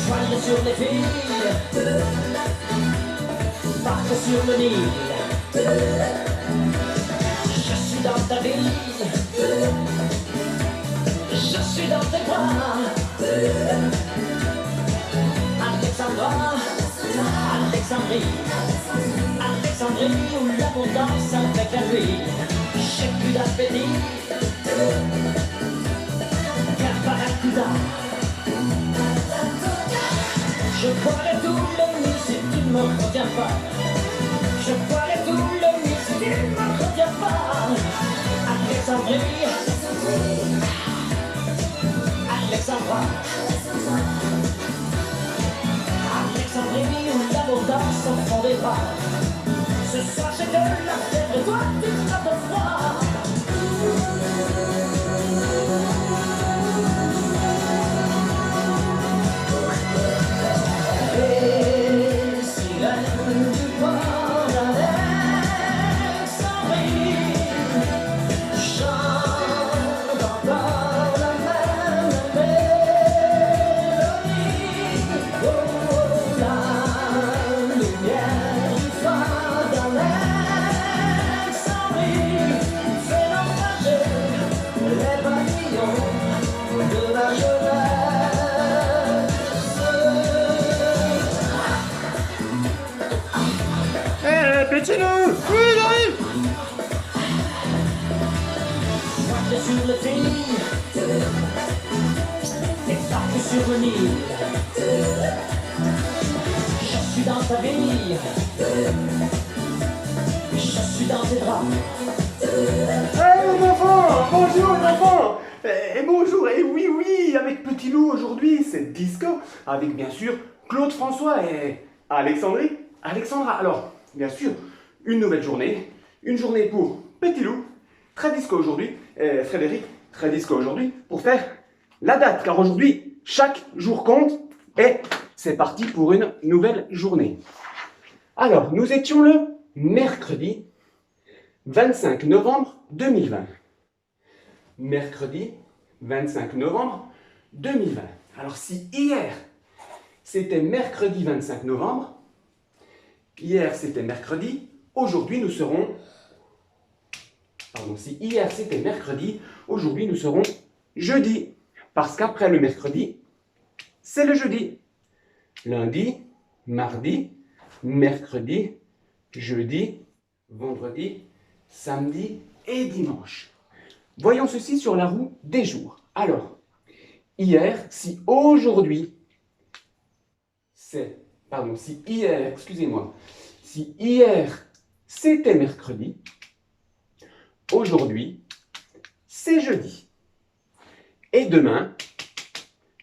Voile sur les filles, barque sur le Nil. Je suis dans ta ville, je suis dans tes bras. Alexandra, Alexandrie, Alexandrie où l'abondance avec la nuit. J'ai plus d'appétit, car Barracuda. Je boirai tout le nuit si tu ne me retiens pas. Je boirai tout le nuit si tu ne me retiens pas. Alexandrie, Alexandra, Alexandrie où l'abondance au fond des bras. Ce soir j'ai de la fièvre et toi tu seras de froid. Les sirènes du port d'Alexandrie chantent encore la même mélodie. Oh, la lumière du phare d'Alexandrie fait naufrager les pavillons de la jeunesse. Petit loup, oui, il arrive. Voile sur le Nil, et barque sur le Nil. Je suis dans ta ville, je suis dans tes draps. Mon enfant, bonjour les enfants. Et bonjour, et oui, oui, avec Petit Loup aujourd'hui, c'est disco, avec bien sûr Claude François et Alexandrie, Alexandra. Alors, bien sûr, une nouvelle journée, une journée pour Petit Loup, très disco aujourd'hui, et Frédéric, très disco aujourd'hui, pour faire la date, car aujourd'hui, chaque jour compte, et c'est parti pour une nouvelle journée. Alors, nous étions le mercredi 25 novembre 2020. Mercredi 25 novembre 2020. Alors, si hier, c'était mercredi 25 novembre, hier c'était mercredi, aujourd'hui nous serons... Pardon, si hier c'était mercredi, aujourd'hui nous serons jeudi. Parce qu'après le mercredi, c'est le jeudi. Lundi, mardi, mercredi, jeudi, vendredi, samedi et dimanche. Voyons ceci sur la roue des jours. Alors, hier, si aujourd'hui, c'est... Pardon, si hier, excusez-moi, si hier c'était mercredi, aujourd'hui c'est jeudi. Et demain,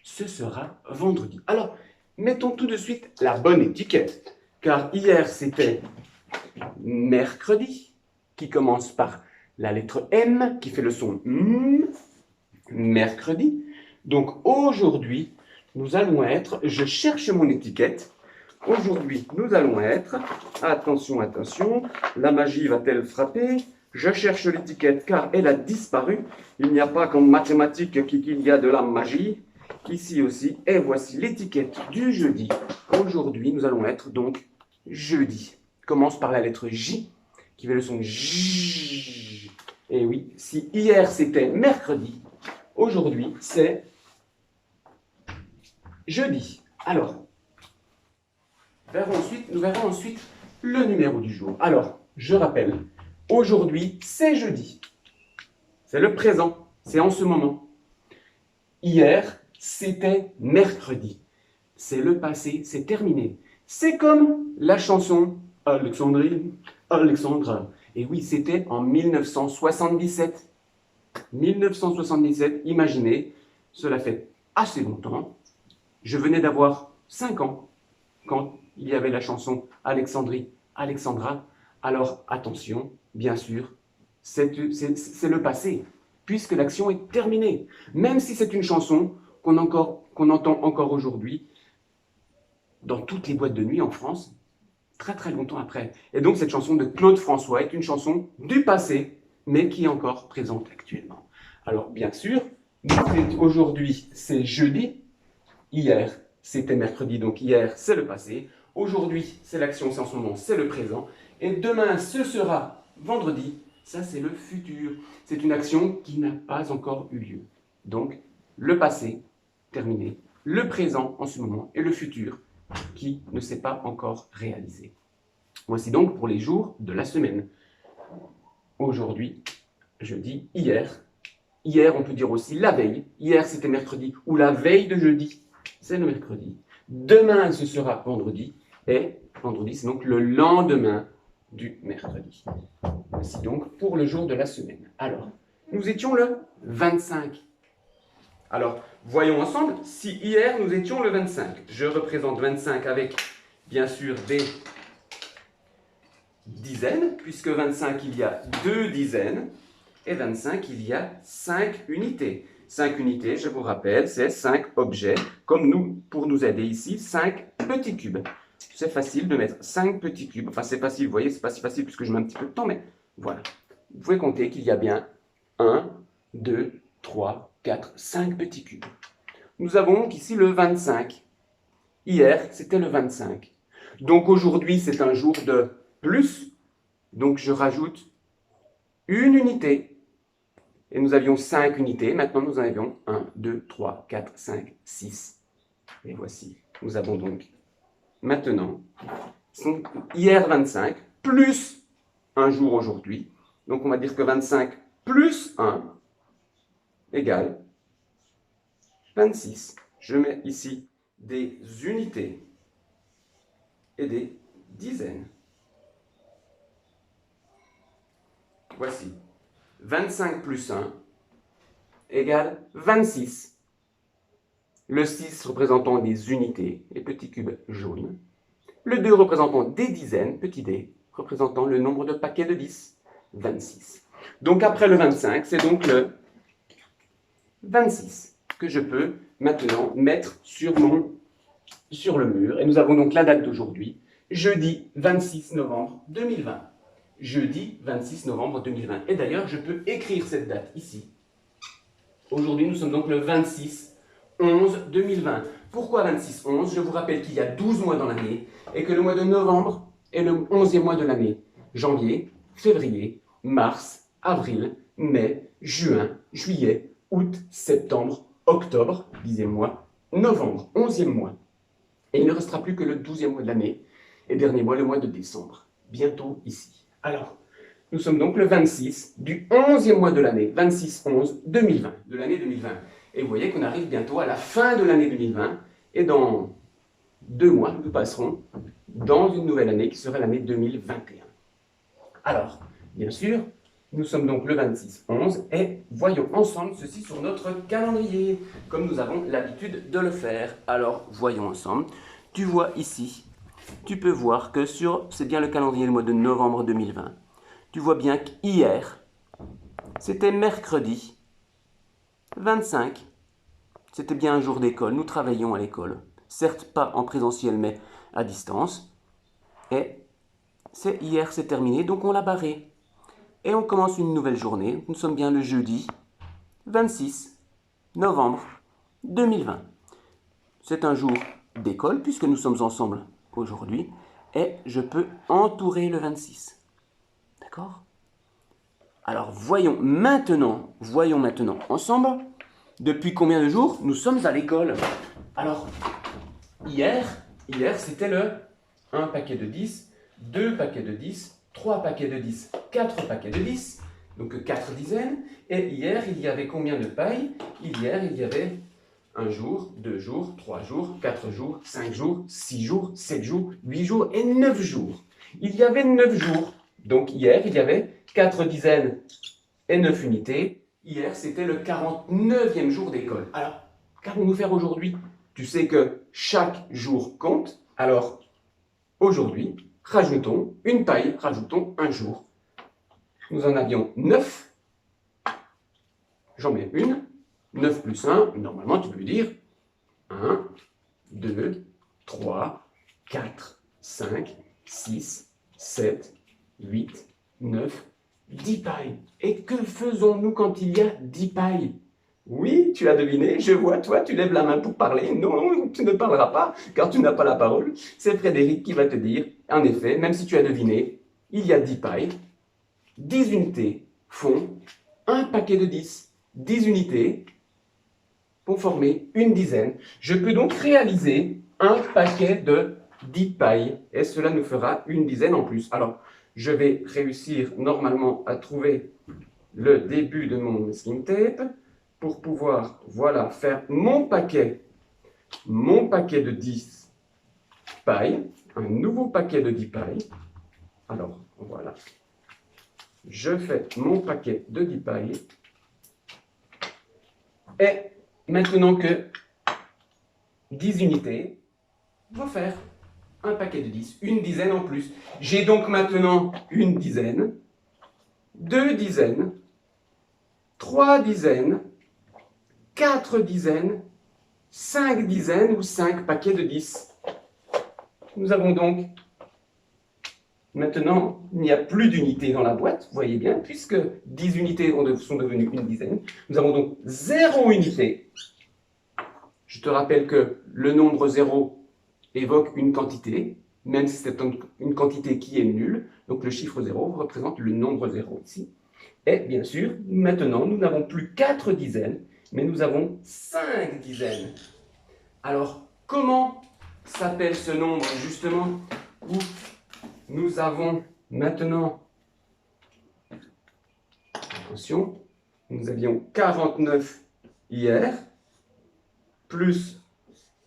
ce sera vendredi. Alors, mettons tout de suite la bonne étiquette. Car hier c'était mercredi, qui commence par la lettre M, qui fait le son M, mercredi. Donc aujourd'hui, nous allons être, je cherche mon étiquette, aujourd'hui nous allons être, attention, attention, la magie va-t-elle frapper? Je cherche l'étiquette car elle a disparu, il n'y a pas qu'en mathématiques qu'il y a de la magie, ici aussi, et voici l'étiquette du jeudi. Aujourd'hui nous allons être donc jeudi, commence par la lettre J, qui fait le son J. Et oui, si hier c'était mercredi, aujourd'hui c'est jeudi. Alors, nous verrons ensuite le numéro du jour. Alors, je rappelle, aujourd'hui c'est jeudi. C'est le présent, c'est en ce moment. Hier, c'était mercredi. C'est le passé, c'est terminé. C'est comme la chanson Alexandrie, Alexandra. Et oui, c'était en 1977. 1977, imaginez, cela fait assez longtemps. Je venais d'avoir 5 ans quand il y avait la chanson Alexandrie, Alexandra. Alors attention, bien sûr, c'est le passé, puisque l'action est terminée. Même si c'est une chanson qu'on entend encore aujourd'hui dans toutes les boîtes de nuit en France, très très longtemps après. Et donc cette chanson de Claude François est une chanson du passé, mais qui est encore présente actuellement. Alors, bien sûr, aujourd'hui, c'est jeudi. Hier, c'était mercredi, donc hier, c'est le passé. Aujourd'hui, c'est l'action, c'est en ce moment, c'est le présent. Et demain, ce sera vendredi. Ça, c'est le futur. C'est une action qui n'a pas encore eu lieu. Donc, le passé, terminé. Le présent, en ce moment, et le futur, qui ne s'est pas encore réalisé. Voici donc pour les jours de la semaine. Aujourd'hui, jeudi, hier. Hier, on peut dire aussi la veille. Hier, c'était mercredi, ou la veille de jeudi, c'est le mercredi. Demain, ce sera vendredi. Et vendredi, c'est donc le lendemain du mercredi. Voici donc pour le jour de la semaine. Alors, nous étions le 25. Alors, voyons ensemble si hier nous étions le 25. Je représente 25 avec, bien sûr, des dizaines, puisque 25, il y a 2 dizaines, et 25, il y a 5 unités. 5 unités, je vous rappelle, c'est 5 objets, comme nous, pour nous aider ici, 5 petits cubes. C'est facile de mettre 5 petits cubes. Enfin, c'est facile, vous voyez, c'est pas si facile puisque je mets un petit peu de temps, mais voilà. Vous pouvez compter qu'il y a bien 1, 2, 3, 4, 5 petits cubes. Nous avons ici le 25. Hier, c'était le 25. Donc aujourd'hui, c'est un jour de plus. Donc je rajoute une unité. Et nous avions 5 unités. Maintenant, nous en avions 1, 2, 3, 4, 5, 6. Et voici. Nous avons donc maintenant hier 25 plus un jour aujourd'hui. Donc on va dire que 25 plus 1 égale 26. Je mets ici des unités et des dizaines. Voici. 25 plus 1 égale 26. Le 6 représentant des unités, les petits cubes jaunes. Le 2 représentant des dizaines, petit d, représentant le nombre de paquets de 10, 26. Donc après le 25, c'est donc le 26 que je peux maintenant mettre sur le mur. Et nous avons donc la date d'aujourd'hui, jeudi 26 novembre 2020. Jeudi 26 novembre 2020. Et d'ailleurs, je peux écrire cette date ici. Aujourd'hui, nous sommes donc le 26/11/2020. Pourquoi 26/11? Je vous rappelle qu'il y a 12 mois dans l'année et que le mois de novembre est le 11e mois de l'année. Janvier, février, mars, avril, mai, juin, juillet, août, septembre, octobre, 10e mois, novembre, 11e mois. Et il ne restera plus que le 12e mois de l'année et dernier mois, le mois de décembre. Bientôt ici. Alors, nous sommes donc le 26 du 11e mois de l'année, 26/11/2020, de l'année 2020. Et vous voyez qu'on arrive bientôt à la fin de l'année 2020. Et dans 2 mois, nous passerons dans une nouvelle année qui sera l'année 2021. Alors, bien sûr, nous sommes donc le 26/11 et voyons ensemble ceci sur notre calendrier, comme nous avons l'habitude de le faire. Alors, voyons ensemble. Tu vois ici, tu peux voir que c'est bien le calendrier du mois de novembre 2020. Tu vois bien qu'hier, c'était mercredi 25. C'était bien un jour d'école. Nous travaillions à l'école. Certes, pas en présentiel, mais à distance. Et hier, c'est terminé, donc on l'a barré. Et on commence une nouvelle journée. Nous sommes bien le jeudi 26 novembre 2020. C'est un jour d'école, puisque nous sommes ensemble aujourd'hui. Et je peux entourer le 26. D'accord? Alors, voyons maintenant ensemble, depuis combien de jours nous sommes à l'école. Alors, hier c'était le 1 paquet de 10, 2 paquets de 10, 3 paquets de 10, 4 paquets de 10, donc 4 dizaines. Et hier, il y avait combien de pailles? Hier, il y avait 1 jour, 2 jours, 3 jours, 4 jours, 5 jours, 6 jours, 7 jours, 8 jours et 9 jours. Il y avait 9 jours. Donc hier, il y avait 4 dizaines et 9 unités. Hier, c'était le 49e jour d'école. Alors, qu'allons-nous faire aujourd'hui? Tu sais que chaque jour compte. Alors, aujourd'hui, rajoutons une paille, rajoutons un jour. Nous en avions 9. J'en mets une. 9 plus 1, normalement, tu peux dire 1, 2, 3, 4, 5, 6, 7, 8, 9, 10 pailles. Et que faisons-nous quand il y a 10 pailles? Oui, tu as deviné, je vois, toi, tu lèves la main pour parler. Non, tu ne parleras pas, car tu n'as pas la parole. C'est Frédéric qui va te dire, en effet, même si tu as deviné, il y a 10 pailles. 10 unités font un paquet de 10. 10 unités pour former une dizaine. Je peux donc réaliser un paquet de 10 pailles, et cela nous fera une dizaine en plus. Alors, je vais réussir normalement à trouver le début de mon masking tape pour pouvoir, voilà, faire mon paquet de 10 pailles, un nouveau paquet de 10 pailles. Alors, voilà, je fais mon paquet de 10 pailles, et maintenant que 10 unités vont faire un paquet de 10, une dizaine en plus. J'ai donc maintenant une dizaine, 2 dizaines, 3 dizaines, 4 dizaines, 5 dizaines ou 5 paquets de 10. Nous avons donc, maintenant, il n'y a plus d'unités dans la boîte, vous voyez bien, puisque 10 unités sont devenues une dizaine. Nous avons donc 0 unité. Je te rappelle que le nombre 0 évoque une quantité, même si c'est une quantité qui est nulle. Donc le chiffre 0 représente le nombre 0 ici. Et bien sûr, maintenant, nous n'avons plus 4 dizaines, mais nous avons 5 dizaines. Alors, comment s'appelle ce nombre, justement, où nous avons maintenant, attention, nous avions 49 hier, plus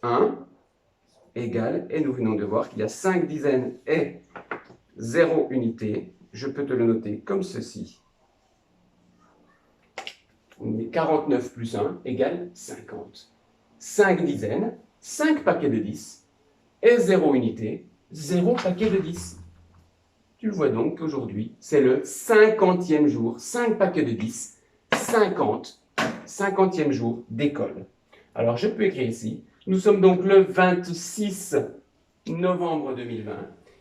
1, égale, et nous venons de voir qu'il y a 5 dizaines et 0 unité. Je peux te le noter comme ceci. 49 plus 1 égale 50. 5 dizaines, 5 paquets de 10, et 0 unité, 0 paquet de 10. Tu le vois donc qu'aujourd'hui, c'est le 50e jour, 5 paquets de 10, 50, 50e jour d'école. Alors je peux écrire ici, nous sommes donc le 26 novembre 2020,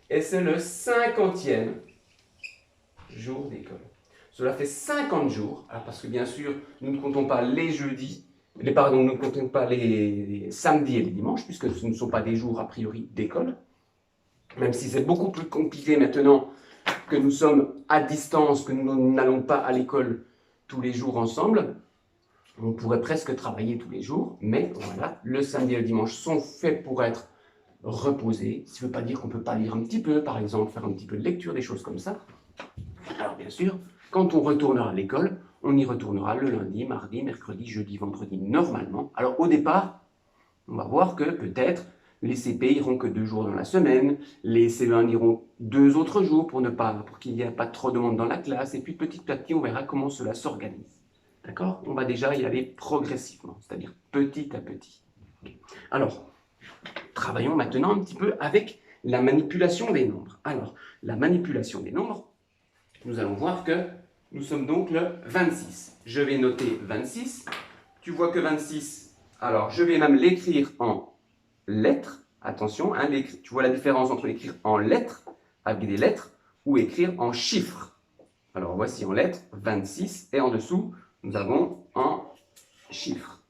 et c'est le 50e jour d'école. Cela fait 50 jours, parce que bien sûr, nous ne comptons pas les jeudis, nous ne comptons pas les samedis et les dimanches, puisque ce ne sont pas des jours a priori d'école, même si c'est beaucoup plus compliqué maintenant que nous sommes à distance, que nous n'allons pas à l'école tous les jours ensemble. On pourrait presque travailler tous les jours, mais voilà, le samedi et le dimanche sont faits pour être reposés. Ça ne veut pas dire qu'on ne peut pas lire un petit peu, par exemple, faire un petit peu de lecture, des choses comme ça. Alors bien sûr, quand on retournera à l'école, on y retournera le lundi, mardi, mercredi, jeudi, vendredi, normalement. Alors au départ, on va voir que peut-être les CP iront que 2 jours dans la semaine, les CE1 iront 2 autres jours pour qu'il n'y ait pas trop de monde dans la classe, et puis petit à petit, on verra comment cela s'organise. D'accord? On va déjà y aller progressivement, c'est-à-dire petit à petit. Alors, travaillons maintenant un petit peu avec la manipulation des nombres. Alors, la manipulation des nombres, nous allons voir que nous sommes donc le 26. Je vais noter 26. Tu vois que 26, alors je vais même l'écrire en lettres. Attention, hein, tu vois la différence entre écrire en lettres, avec des lettres, ou écrire en chiffres. Alors voici en lettres 26, et en dessous, nous avons en chiffres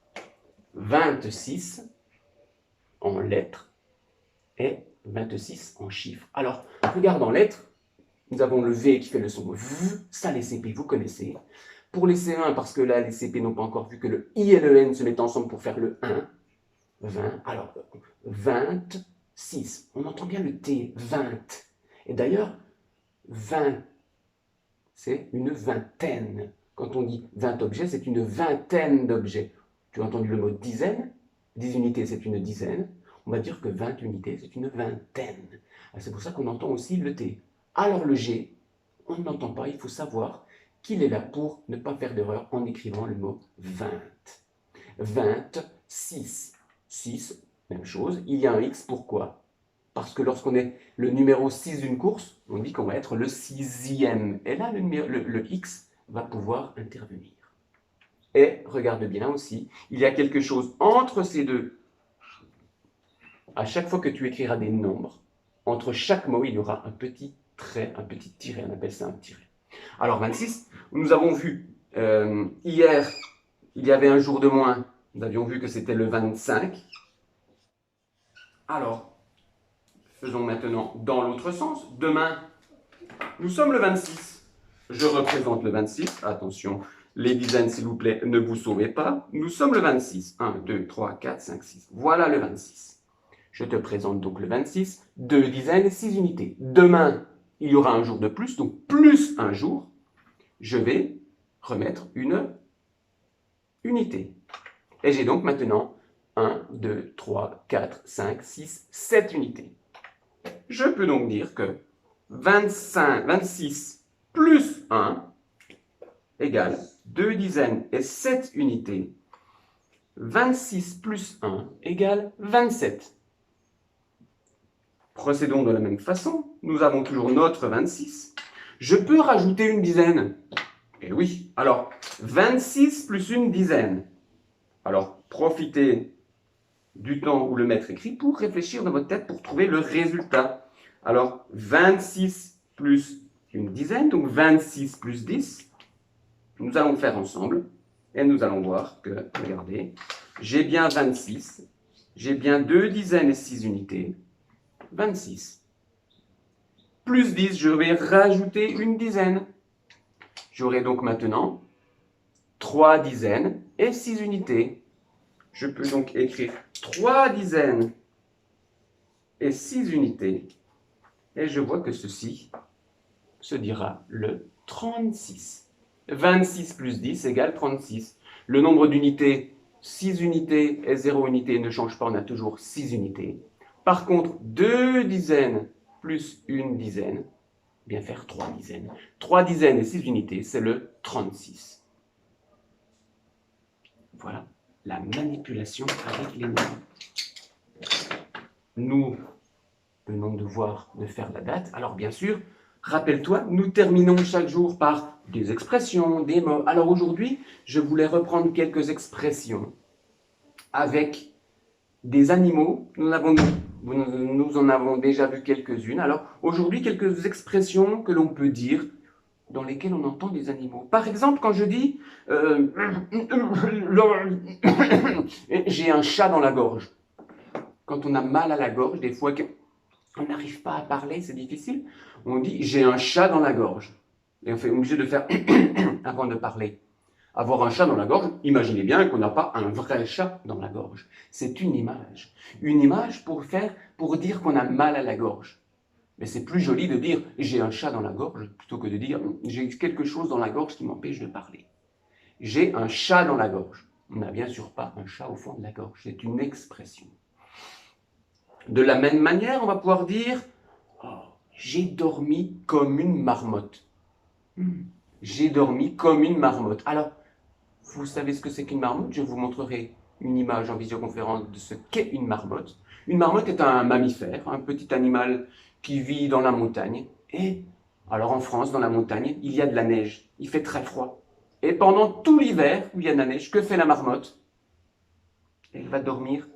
26 en lettres et 26 en chiffres. Alors, regarde en lettres. Nous avons le V qui fait le son V, ça les CP, vous connaissez. Pour les C1, parce que là, les CP n'ont pas encore vu que le I et le N se mettent ensemble pour faire le 1, 20, alors 26. On entend bien le T, 20. Et d'ailleurs, 20, c'est une vingtaine. Quand on dit 20 objets, c'est une vingtaine d'objets. Tu as entendu le mot dizaine? 10 unités, c'est une dizaine. On va dire que 20 unités, c'est une vingtaine. C'est pour ça qu'on entend aussi le T. Alors le G, on ne l'entend pas, il faut savoir qu'il est là pour ne pas faire d'erreur en écrivant le mot 20. 26. 6, même chose. Il y a un X, pourquoi? Parce que lorsqu'on est le numéro 6 d'une course, on dit qu'on va être le 6e. Et là, le X va pouvoir intervenir. Et regarde bien aussi, il y a quelque chose entre ces deux. À chaque fois que tu écriras des nombres, entre chaque mot, il y aura un petit trait, un petit tiret, on appelle ça un tiret. Alors 26, nous avons vu hier, il y avait un jour de moins. Nous avions vu que c'était le 25. Alors, faisons maintenant dans l'autre sens. Demain, nous sommes le 26. Je représente le 26. Attention, les dizaines, s'il vous plaît, ne vous sauvez pas. Nous sommes le 26. 1, 2, 3, 4, 5, 6. Voilà le 26. Je te présente donc le 26. 2 dizaines et 6 unités. Demain, il y aura un jour de plus, donc plus un jour. Je vais remettre une unité. Et j'ai donc maintenant 1, 2, 3, 4, 5, 6, 7 unités. Je peux donc dire que 26 plus 1 égale 2 dizaines et 7 unités. 26 plus 1 égale 27. Procédons de la même façon. Nous avons toujours notre 26. Je peux rajouter une dizaine. Eh oui. Alors, 26 plus une dizaine. Alors, profitez du temps où le maître écrit pour réfléchir dans votre tête pour trouver le résultat. Alors, 26 plus une dizaine, donc 26 plus 10. Nous allons faire ensemble et nous allons voir que, regardez, j'ai bien 26, j'ai bien 2 dizaines et 6 unités, 26. Plus 10, je vais rajouter une dizaine. J'aurai donc maintenant 3 dizaines et 6 unités. Je peux donc écrire 3 dizaines et 6 unités. Et je vois que ceci se dira le 36. 26 plus 10 égale 36. Le nombre d'unités, 6 unités et 0 unité ne change pas, on a toujours 6 unités. Par contre, 2 dizaines plus une dizaine, bien faire 3 dizaines. 3 dizaines et 6 unités, c'est le 36. Voilà la manipulation avec les nombres. Nous venons de faire la date. Alors bien sûr, rappelle-toi, nous terminons chaque jour par des expressions, des mots. Alors aujourd'hui, je voulais reprendre quelques expressions avec des animaux. Nous en avons déjà vu quelques-unes. Alors aujourd'hui, quelques expressions que l'on peut dire dans lesquelles on entend des animaux. Par exemple, quand je dis j'ai un chat dans la gorge. Quand on a mal à la gorge, des fois on n'arrive pas à parler, c'est difficile. On dit j'ai un chat dans la gorge. Et on fait obligé de faire avant de parler. Avoir un chat dans la gorge, imaginez bien qu'on n'a pas un vrai chat dans la gorge. C'est une image. Une image pour dire qu'on a mal à la gorge. Mais c'est plus joli de dire j'ai un chat dans la gorge plutôt que de dire j'ai quelque chose dans la gorge qui m'empêche de parler. J'ai un chat dans la gorge. On n'a bien sûr pas un chat au fond de la gorge. C'est une expression. De la même manière, on va pouvoir dire oh, j'ai dormi comme une marmotte. J'ai dormi comme une marmotte. Alors, vous savez ce que c'est qu'une marmotte? Je vous montrerai une image en visioconférence de ce qu'est une marmotte. Une marmotte est un mammifère, un petit animal qui vit dans la montagne. Et alors en France, dans la montagne, il y a de la neige. Il fait très froid. Et pendant tout l'hiver où il y a de la neige, que fait la marmotte? Elle va dormir.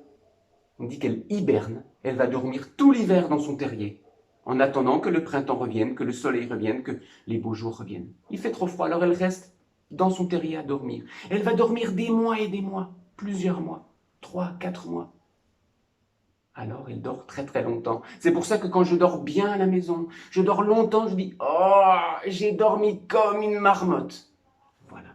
On dit qu'elle hiberne. Elle va dormir tout l'hiver dans son terrier, en attendant que le printemps revienne, que le soleil revienne, que les beaux jours reviennent. Il fait trop froid, alors elle reste dans son terrier à dormir. Elle va dormir des mois et des mois, plusieurs mois, 3, 4 mois. Alors elle dort très très longtemps. C'est pour ça que quand je dors bien à la maison, je dors longtemps, je dis « Oh, j'ai dormi comme une marmotte ». Voilà.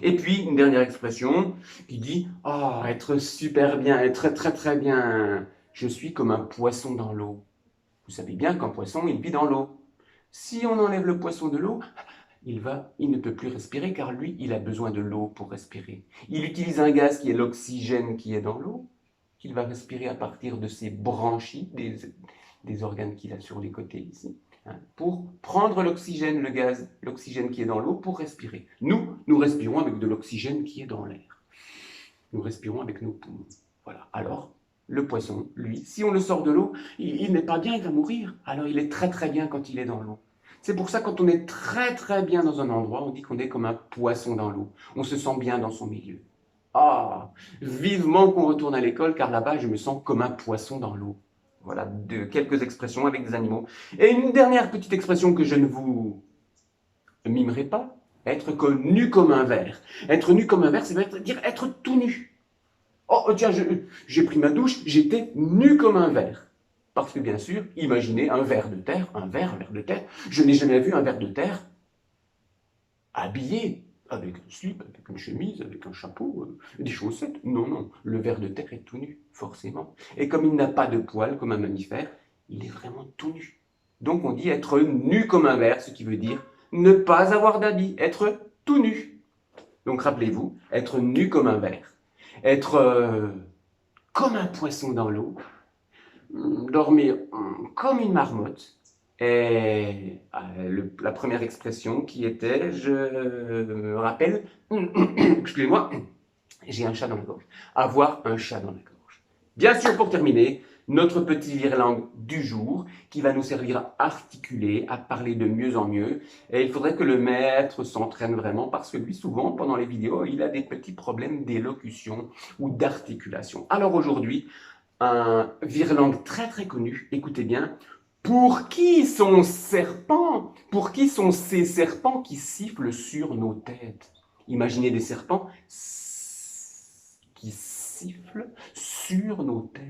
Et puis, une dernière expression qui dit « Oh, être super bien, être très très bien, je suis comme un poisson dans l'eau ». Vous savez bien qu'un poisson, il vit dans l'eau. Si on enlève le poisson de l'eau, il ne peut plus respirer car lui, il a besoin de l'eau pour respirer. Il utilise un gaz qui est l'oxygène qui est dans l'eau, qu'il va respirer à partir de ses branchies, des organes qu'il a sur les côtés ici, hein, pour prendre l'oxygène, le gaz, l'oxygène qui est dans l'eau pour respirer. Nous respirons avec de l'oxygène qui est dans l'air. Nous respirons avec nos poumons. Voilà. Alors, le poisson, lui, si on le sort de l'eau, il n'est pas bien, il va mourir. Alors, il est très très bien quand il est dans l'eau. C'est pour ça, quand on est très très bien dans un endroit, on dit qu'on est comme un poisson dans l'eau. On se sent bien dans son milieu. Ah, vivement qu'on retourne à l'école, car là-bas, je me sens comme un poisson dans l'eau. Voilà, quelques expressions avec des animaux. Et une dernière petite expression que je ne vous mimerai pas. Être nu comme un verre. Être nu comme un verre, ça veut dire être tout nu. Oh, tiens, j'ai pris ma douche, j'étais nu comme un verre. Parce que bien sûr, imaginez un ver de terre, un verre de terre. Je n'ai jamais vu un ver de terre habillé, avec un slip, avec une chemise, avec un chapeau, des chaussettes. Non, non, le ver de terre est tout nu, forcément. Et comme il n'a pas de poils comme un mammifère, il est vraiment tout nu. Donc on dit être nu comme un ver, ce qui veut dire ne pas avoir d'habit, être tout nu. Donc rappelez-vous, être nu comme un ver, être comme un poisson dans l'eau, dormir comme une marmotte. Et la première expression qui était, je me rappelle, excusez-moi, j'ai un chat dans la gorge. Avoir un chat dans la gorge. Bien sûr, pour terminer, notre petit virelangue du jour qui va nous servir à articuler, à parler de mieux en mieux. Et il faudrait que le maître s'entraîne vraiment parce que lui, souvent, pendant les vidéos, il a des petits problèmes d'élocution ou d'articulation. Alors aujourd'hui, un virelangue très très connu, écoutez bien. Pour qui sont serpents? Pour qui sont ces serpents qui sifflent sur nos têtes? Imaginez des serpents qui sifflent sur nos têtes.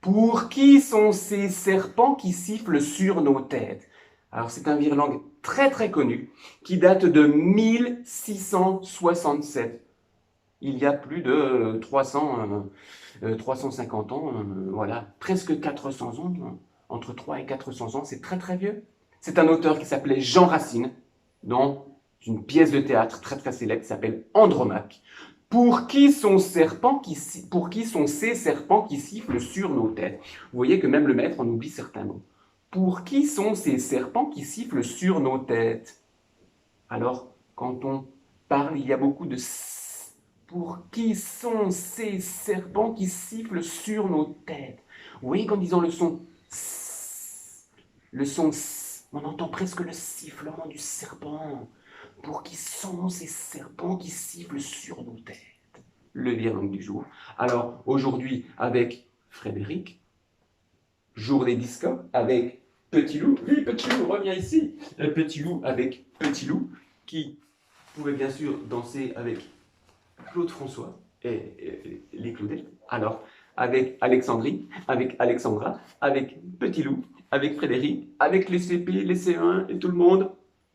Pour qui sont ces serpents qui sifflent sur nos têtes? Alors c'est un virelangue très très connu qui date de 1667. Il y a plus de 350 ans, voilà, presque 400 ans, entre 3 et 400 ans, c'est très très vieux. C'est un auteur qui s'appelait Jean Racine, dans une pièce de théâtre très très célèbre qui s'appelle Andromaque. Pour qui sont ces serpents qui sifflent sur nos têtes? Vous voyez que même le maître en oublie certains mots. Pour qui sont ces serpents qui sifflent sur nos têtes? Alors, quand on parle, il y a beaucoup de s. Pour qui sont ces serpents qui sifflent sur nos têtes? Vous voyez qu'en disant le son s, on entend presque le sifflement du serpent. Pour qui sont ces serpents qui sifflent sur nos têtes? Le virelangue du jour. Alors, aujourd'hui, avec Frédéric, journée disco, avec Petit Loup. Oui, Petit Loup, reviens ici. Petit Loup avec Petit Loup, qui pouvait bien sûr danser avec Claude François et les Claudettes. Alors, avec Alexandrie, avec Alexandra, avec Petit Loup, avec Frédéric, avec les CP, les C1 et tout le monde.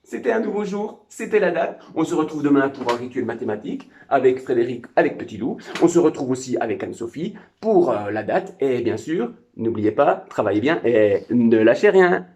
C'était un nouveau jour, c'était la date. On se retrouve demain pour un rituel mathématique avec Frédéric, avec Petit Loup. On se retrouve aussi avec Anne-Sophie pour la date. Et bien sûr, n'oubliez pas, travaillez bien et ne lâchez rien.